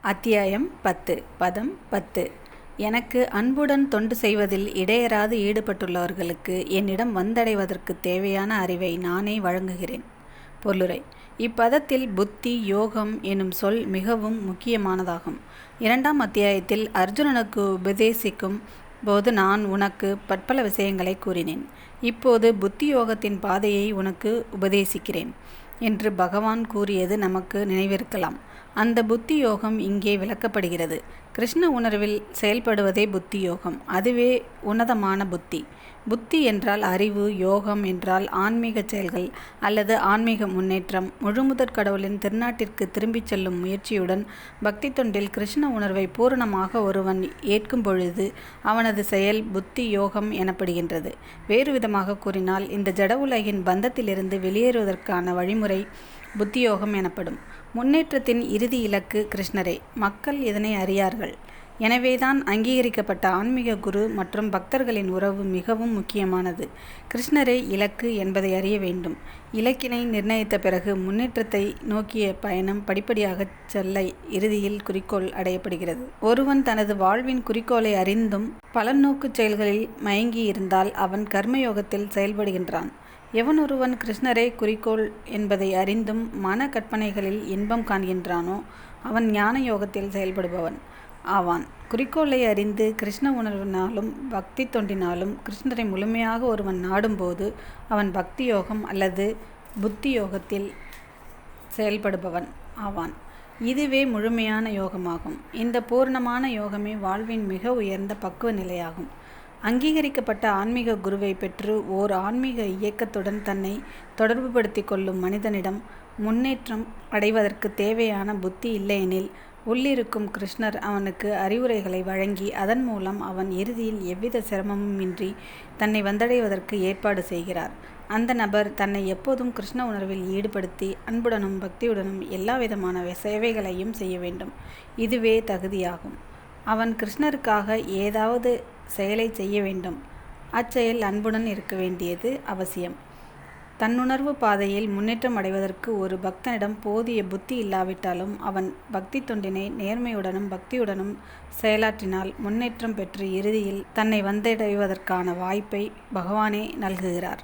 அத்தியாயம் 10 பதம் 10. எனக்கு அன்புடன் தொண்டு செய்வதில் இடையராது ஈடுபட்டுள்ளவர்களுக்கு என்னிடம் வந்தடைவதற்கு தேவையான அறிவை நானே வழங்குகிறேன். பொருளுரை. இப்பதத்தில் புத்தி யோகம் எனும் சொல் மிகவும் முக்கியமானதாகும். 2ஆம் அத்தியாயத்தில் அர்ஜுனனுக்கு உபதேசிக்கும் போது நான் உனக்கு பற்பல விஷயங்களை கூறினேன். இப்போது புத்தி யோகத்தின் பாதையை உனக்கு உபதேசிக்கிறேன் என்று பகவான் கூறியது நமக்கு நினைவிருக்கலாம். அந்த புத்தி யோகம் இங்கே விளக்கப்படுகிறது. கிருஷ்ண உணர்வில் செயல்படுவதே புத்தி யோகம். அதுவே உன்னதமான புத்தி. புத்தி என்றால் அறிவு, யோகம் என்றால் ஆன்மீக செயல்கள் அல்லது ஆன்மீக முன்னேற்றம். முழுமுதற் கடவுளின் திருநாட்டிற்கு திரும்பிச் செல்லும் முயற்சியுடன் பக்தி தொண்டில் கிருஷ்ண உணர்வை பூரணமாக ஒருவன் ஏற்கும் பொழுது அவனது செயல் புத்தி யோகம் எனப்படுகின்றது. வேறு விதமாக கூறினால், இந்த ஜட உலகின் பந்தத்திலிருந்து வெளியேறுவதற்கான வழிமுறை புத்தியோகம் எனப்படும். முன்னேற்றத்தின் இறுதி இலக்கு கிருஷ்ணரே. மக்கள் இதனை அறியார்கள். எனவேதான் அங்கீகரிக்கப்பட்ட ஆன்மீக குரு மற்றும் பக்தர்களின் உறவு மிகவும் முக்கியமானது. கிருஷ்ணரே இலக்கு என்பதை அறிய வேண்டும். இலக்கினை நிர்ணயித்த பிறகு முன்னேற்றத்தை நோக்கிய பயணம் படிப்படியாக செல்ல இறுதியில் குறிக்கோள் அடையப்படுகிறது. ஒருவன் தனது வாழ்வின் குறிக்கோளை அறிந்தும் பலநோக்கு செயல்களில் மயங்கி இருந்தால் அவன் கர்மயோகத்தில் செயல்படுகின்றான். எவனொருவன் கிருஷ்ணரே குறிக்கோள் என்பதை அறிந்தும் மன கற்பனைகளில் இன்பம் காண்கின்றானோ அவன் ஞான யோகத்தில் செயல்படுபவன் ஆவான். குறிக்கோளை அறிந்து கிருஷ்ண உணர்வினாலும் பக்தி தொண்டினாலும் கிருஷ்ணரை முழுமையாக ஒருவன் நாடும்போது அவன் பக்தி யோகம் அல்லது புத்தி யோகத்தில் செயல்படுபவன் ஆவான். இதுவே முழுமையான யோகமாகும். இந்த பூர்ணமான யோகமே வாழ்வின் மிக உயர்ந்த பக்குவ நிலையாகும். அங்கீகரிக்கப்பட்ட ஆன்மீக குருவை பெற்று ஓர் ஆன்மீக இயக்கத்துடன் தன்னை தொடர்புபடுத்தி கொள்ளும் மனிதனிடம் முன்னேற்றம் அடைவதற்கு தேவையான புத்தி இல்லையெனில் உள்ளிருக்கும் கிருஷ்ணர் அவனுக்கு அறிவுரைகளை வழங்கி அதன் மூலம் அவன் இறுதியில் எவ்வித சிரமமும் இன்றி தன்னை வந்தடைவதற்கு ஏற்பாடு செய்கிறார். அந்த நபர் தன்னை எப்போதும் கிருஷ்ண உணர்வில் ஈடுபடுத்தி அன்புடனும் பக்தியுடனும் எல்லா விதமான சேவைகளையும் செய்ய வேண்டும். இதுவே தகுதியாகும். அவன் கிருஷ்ணருக்காக ஏதாவது செயலை செய்ய வேண்டும். அச்செயல் அன்புடன் இருக்க வேண்டியது அவசியம். தன்னுணர்வு பாதையில் முன்னேற்றம் அடைவதற்கு ஒரு பக்தனிடம் போதிய புத்தி இல்லாவிட்டாலும் அவன் பக்தி தொண்டினை நேர்மையுடனும் பக்தியுடனும் செயலாற்றினால் முன்னேற்றம் பெற்று இறுதியில் தன்னை வந்தடைவதற்கான வாய்ப்பை பகவானே நல்குகிறார்.